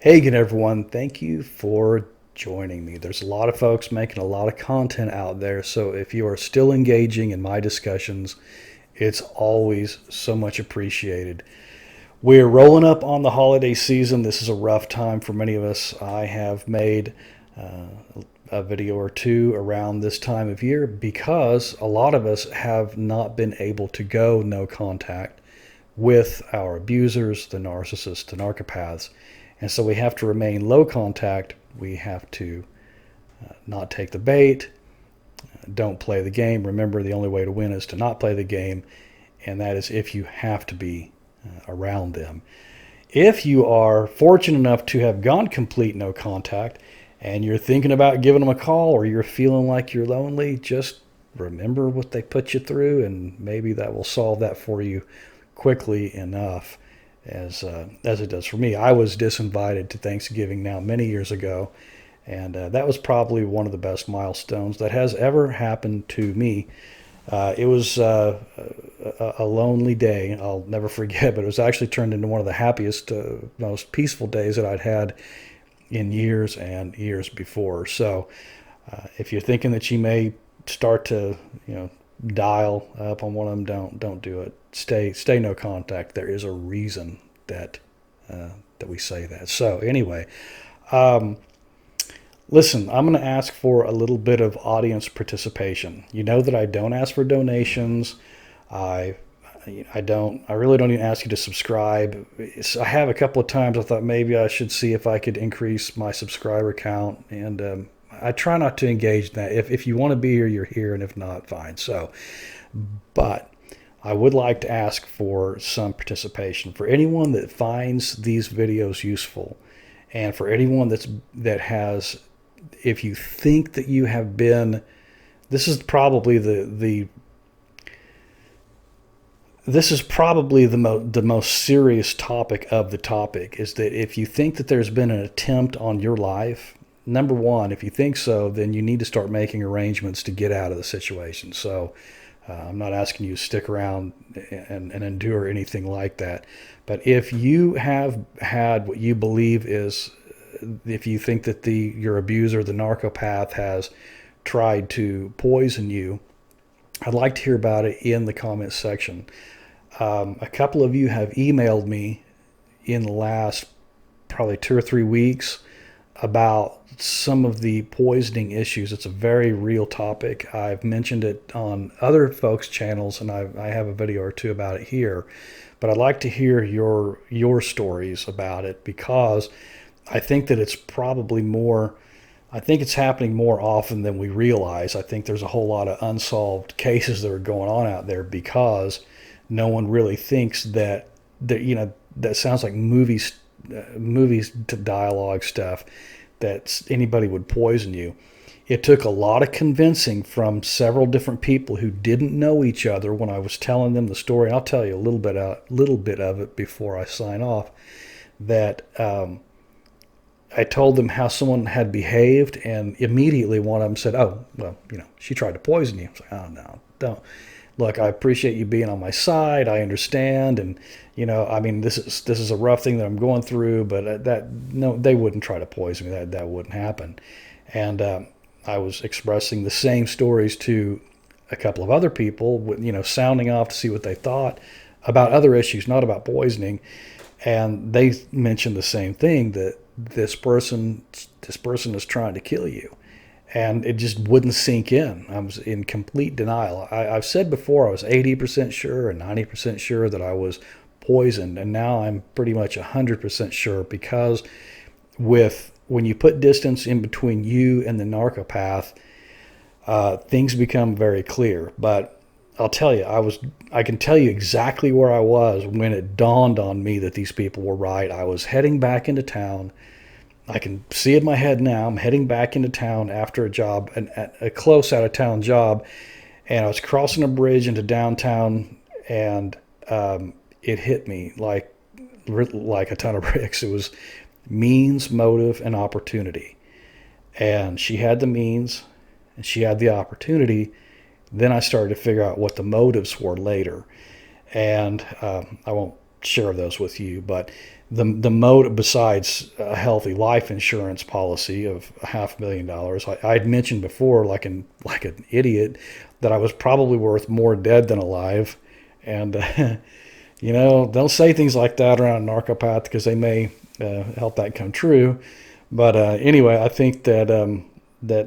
Hey again, everyone. Thank you for joining me. There's a lot of folks making a lot of content out there, so if you are still engaging in my discussions, it's always so much appreciated. We're rolling up on the holiday season. This is a rough time for many of us. I have made a video or two around this time of year because a lot of us have not been able to go no contact with our abusers, the narcissists, the narcopaths. And so we have to remain low contact. We have to not take the bait, don't play the game. Remember, the only way to win is to not play the game, and that is if you have to be around them. If you are fortunate enough to have gone complete no contact and you're thinking about giving them a call or you're feeling like you're lonely, just remember what they put you through, and maybe that will solve that for you quickly enough as it does for me. I was disinvited to Thanksgiving now many years ago, and that was probably one of the best milestones that has ever happened to me. It was a lonely day. I'll never forget, but it was actually turned into one of the happiest, most peaceful days that I'd had in years and years before. So, if you're thinking that you may start to, dial up on one of them, don't do it. Stay no contact. There is a reason that that we say that. So anyway, listen, I'm going to ask for a little bit of audience participation. You know that I don't ask for donations. I I really don't even ask you to subscribe. I have a couple of times I thought maybe I should see if I could increase my subscriber count, and I try not to engage in that. If you want to be here, you're here, and if not, fine. So, but I would like to ask for some participation for anyone that finds these videos useful, and for anyone that has. If you think that you have been, this is probably the most serious topic of the topic, is that if you think that there's been an attempt on your life, number one, if you think so, then you need to start making arrangements to get out of the situation. So I'm not asking you to stick around and endure anything like that. But if you have had what you believe is, if you think that your abuser, the narcopath, has tried to poison you, I'd like to hear about it in the comments section. A couple of you have emailed me in the last probably 2 or 3 weeks about some of the poisoning issues. It's a very real topic. I've mentioned it on other folks' channels, and I have a video or two about it here. But I'd like to hear your stories about it, because I think that it's probably more. I think it's happening more often than we realize. I think there's a whole lot of unsolved cases that are going on out there because no one really thinks that sounds like movies to dialogue stuff, that anybody would poison you. It took a lot of convincing from several different people who didn't know each other when I was telling them the story. I'll tell you a little bit of it before I sign off. That I told them how someone had behaved, and immediately one of them said, "Oh, well, she tried to poison you." I was like, "Oh no, don't." Look, I appreciate you being on my side. I understand, and I mean, this is a rough thing that I'm going through, but no, they wouldn't try to poison me. That wouldn't happen. And I was expressing the same stories to a couple of other people, sounding off to see what they thought about other issues, not about poisoning. And they mentioned the same thing, that this person is trying to kill you, and it just wouldn't sink in. I was in complete denial. I've said before I was 80% sure and 90% sure that I was poisoned, and now I'm pretty much 100% sure, because when you put distance in between you and the narcopath, things become very clear. But I'll tell you, I can tell you exactly where I was when it dawned on me that these people were right. I was heading back into town. I can see it in my head now. I'm heading back into town after a job, a close out of town job, and I was crossing a bridge into downtown, and it hit me like a ton of bricks. It was means, motive, and opportunity. And she had the means, and she had the opportunity. Then I started to figure out what the motives were later. And I won't share those with you. But the mode, besides a healthy life insurance policy of $500,000, I'd mentioned before, like an idiot, that I was probably worth more dead than alive. And don't say things like that around a narcopath, because they may help that come true. But anyway, I think that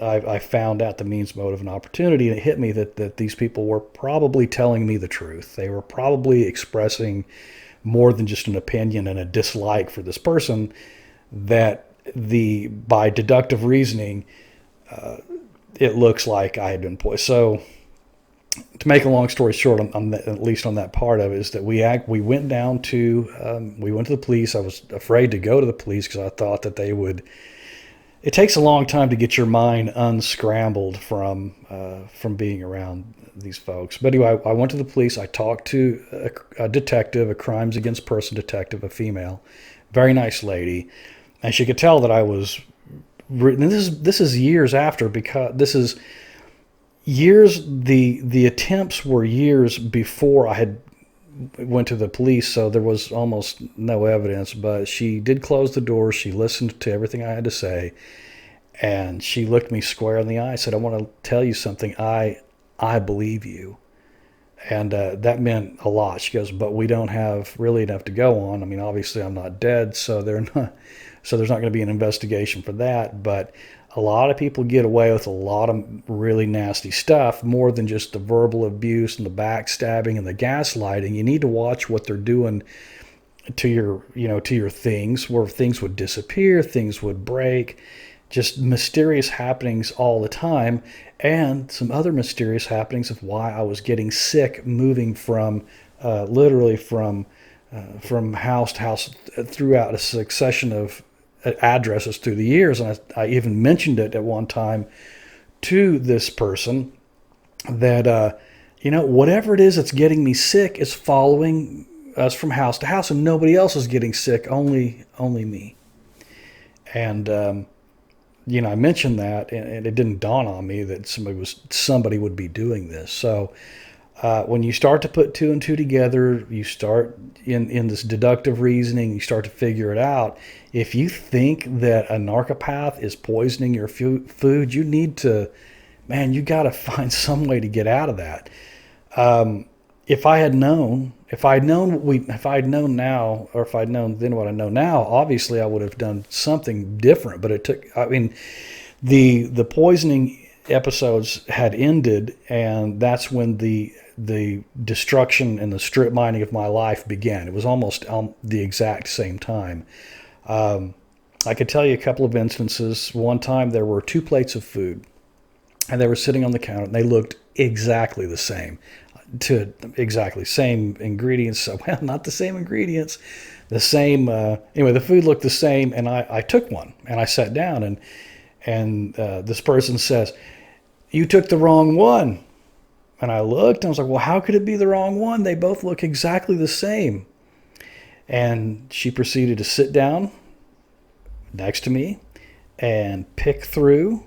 I found out the means, motive, and opportunity, and it hit me that these people were probably telling me the truth. They were probably expressing more than just an opinion and a dislike for this person, that by deductive reasoning, it looks like I had been poisoned. So, to make a long story short, at least on that part of it, is that we went down to we went to the police. I was afraid to go to the police because I thought that they would. It takes a long time to get your mind unscrambled from being around these folks. But anyway, I went to the police. I talked to a detective, a crimes against person detective, a female, very nice lady, and she could tell that I was. And this is years after, because this is years. The attempts were years before I had went to the police, so there was almost no evidence. But she did close the door. She listened to everything I had to say, and she looked me square in the eye. Said, "I want to tell you something. I believe you." And that meant a lot. She goes, "But we don't have really enough to go on. I mean, obviously I'm not dead, so there's not going to be an investigation for that. But a lot of people get away with a lot of really nasty stuff, more than just the verbal abuse and the backstabbing and the gaslighting. You need to watch what they're doing to your things, where things would disappear, things would break, just mysterious happenings all the time, and some other mysterious happenings of why I was getting sick, moving from literally from house to house throughout a succession of addresses through the years. And I even mentioned it at one time to this person, that whatever it is that's getting me sick is following us from house to house, and nobody else is getting sick, only me. And I mentioned that, and it didn't dawn on me that somebody would be doing this. So when you start to put two and two together, you start in this deductive reasoning, you start to figure it out. If you think that a narcopath is poisoning your food, you got to find some way to get out of that. If I'd known now, or if I'd known then what I know now, obviously I would have done something different. But the poisoning episodes had ended, and that's when the destruction and the strip mining of my life began. It was almost the exact same time. I could tell you a couple of instances. One time there were 2 plates of food, and they were sitting on the counter, and they looked exactly the same. Same ingredients. So, well, not the same ingredients. The same. Anyway, the food looked the same, and I took one, and I sat down, and this person says, "You took the wrong one." And I looked, and I was like, "Well, how could it be the wrong one? They both look exactly the same." And she proceeded to sit down next to me and pick through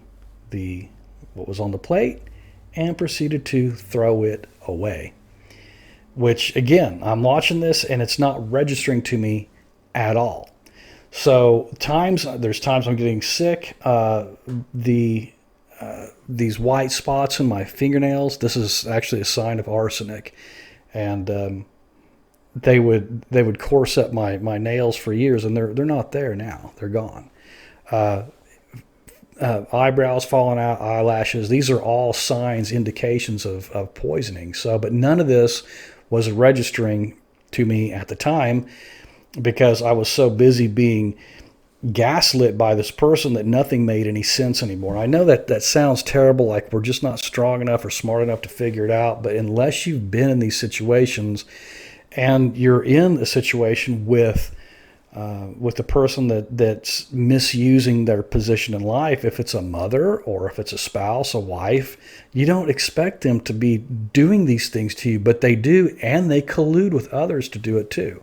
what was on the plate, and proceeded to throw it away. Which, again, I'm watching this, and it's not registering to me at all. So there's times I'm getting sick. These white spots in my fingernails, this is actually a sign of arsenic. And they would course up my nails for years, and they're not there now. They're gone. Eyebrows falling out, eyelashes. These are all signs, indications of poisoning. But none of this was registering to me at the time, because I was so busy being gaslit by this person that nothing made any sense anymore. I know that sounds terrible, like we're just not strong enough or smart enough to figure it out. But unless you've been in these situations, and you're in a situation with the person that's misusing their position in life, if it's a mother or if it's a spouse, a wife, you don't expect them to be doing these things to you, but they do, and they collude with others to do it too.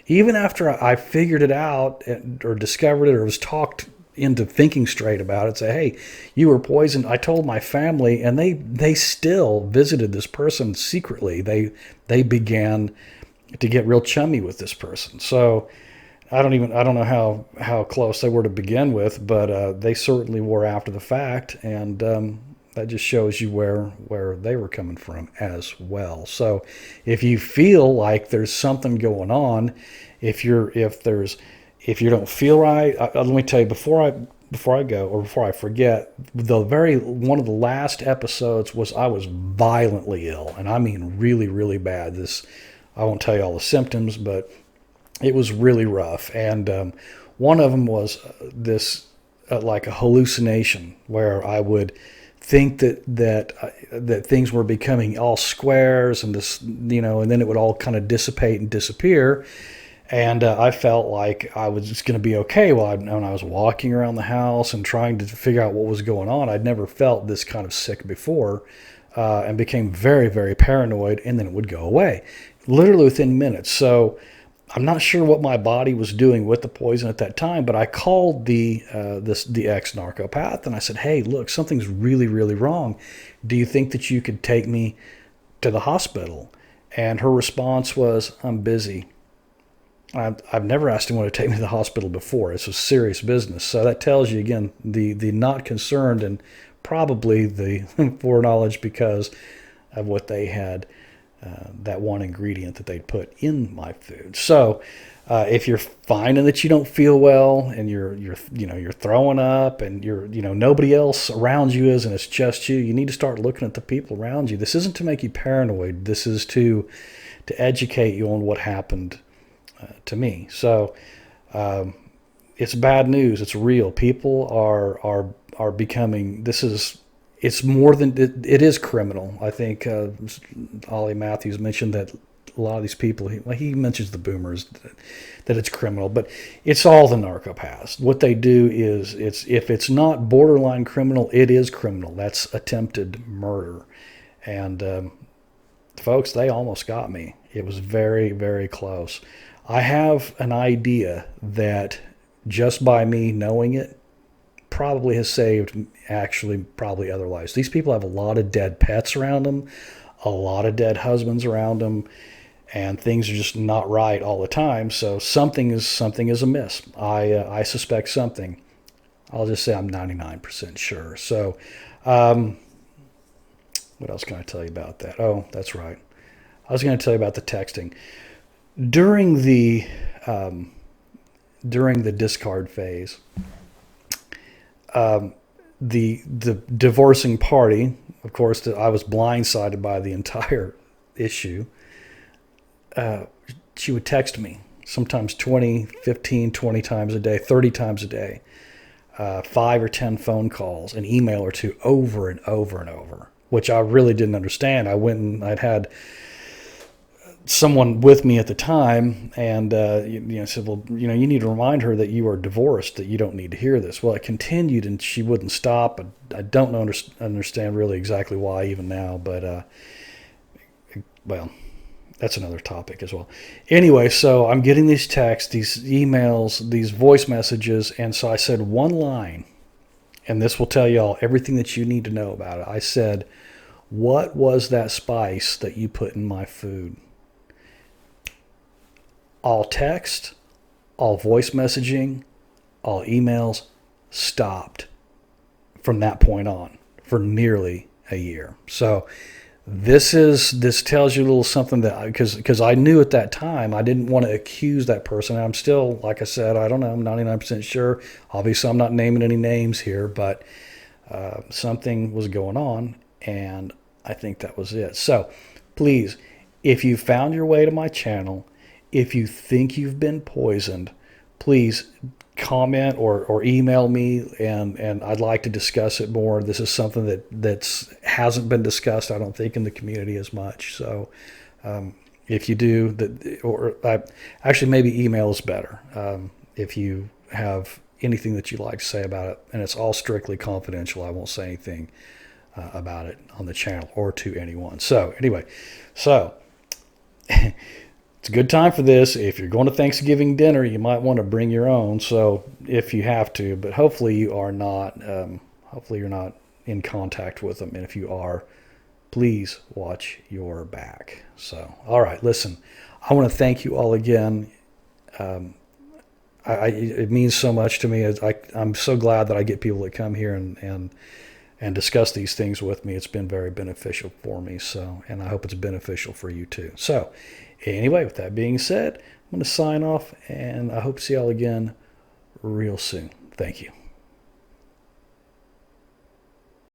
Even after I figured it out or discovered it or was talked into thinking straight about it, say, "Hey, you were poisoned," I told my family, and they still visited this person secretly. They began to get real chummy with this person. So I don't know how close they were to begin with, but they certainly were after the fact, and that just shows you where they were coming from as well. So if you feel like there's something going on, if you don't feel right, let me tell you before I go, or before I forget, one of the last episodes was I was violently ill, and I mean really, really bad. I won't tell you all the symptoms, but it was really rough. And one of them was this like a hallucination where I would think that things were becoming all squares and this, and then it would all kind of dissipate and disappear. And I felt like I was just going to be okay when I was walking around the house and trying to figure out what was going on. I'd never felt this kind of sick before, and became very, very paranoid, and then it would go away, literally within minutes. So I'm not sure what my body was doing with the poison at that time, but I called the ex-narcopath, and I said, "Hey, look, something's really, really wrong. Do you think that you could take me to the hospital?" And her response was, "I'm busy." I've never asked anyone to take me to the hospital before. It's a serious business. So that tells you, again, the not concerned, and probably the foreknowledge because of what they had, that one ingredient that they'd put in my food. So if you're finding that you don't feel well and you're throwing up and nobody else around you is, and it's just you, you need to start looking at the people around you. This isn't to make you paranoid. This is to educate you on what happened to me. So it's bad news. It's real. People are becoming. It's more than it is criminal. I think Ollie Matthews mentioned that a lot of these people. He mentions the boomers that it's criminal, but it's all the narcopaths. What they do is if it's not borderline criminal, it is criminal. That's attempted murder, and folks, they almost got me. It was very, very close. I have an idea that just by me knowing it probably has saved probably other lives. These people have a lot of dead pets around them, a lot of dead husbands around them, and things are just not right all the time. So something is amiss. I suspect something. I'll just say I'm 99% sure. So what else can I tell you about that? Oh, that's right. I was going to tell you about the texting. During the discard phase, the divorcing party, of course, I was blindsided by the entire issue. She would text me sometimes 20, 15, 20 times a day, 30 times a day, 5 or 10 phone calls, an email or two over and over and over, which I really didn't understand. I'd had someone with me at the time, and said, "Well, you need to remind her that you are divorced, that you don't need to hear this." Well, it continued, and she wouldn't stop. I don't understand really exactly why even now, but well, that's another topic as well. Anyway, so I'm getting these texts, these emails, these voice messages, and so I said one line, and this will tell you all everything that you need to know about it. I said, "What was that spice that you put in my food?" All text, all voice messaging, all emails stopped from that point on for nearly a year. So this tells you a little something that, because I knew at that time I didn't want to accuse that person. I'm still, like I said, I don't know, I'm 99% sure. Obviously, I'm not naming any names here, but something was going on, and I think that was it. So please, if you found your way to my channel, if you think you've been poisoned, please comment or email me, and I'd like to discuss it more. This is something that hasn't been discussed, I don't think, in the community as much. So if you do, actually maybe email is better if you have anything that you'd like to say about it, and it's all strictly confidential. I won't say anything about it on the channel or to anyone. So anyway, it's a good time for this. If you're going to Thanksgiving dinner, you might want to bring your own. So if you have to, but hopefully you are not. Hopefully you're not in contact with them. And if you are, please watch your back. So, all right, listen. I want to thank you all again. Um, it means so much to me. I'm so glad that I get people that come here and discuss these things with me. It's been very beneficial for me. So, and I hope it's beneficial for you too. So, anyway, with that being said, I'm going to sign off, and I hope to see y'all again real soon. Thank you.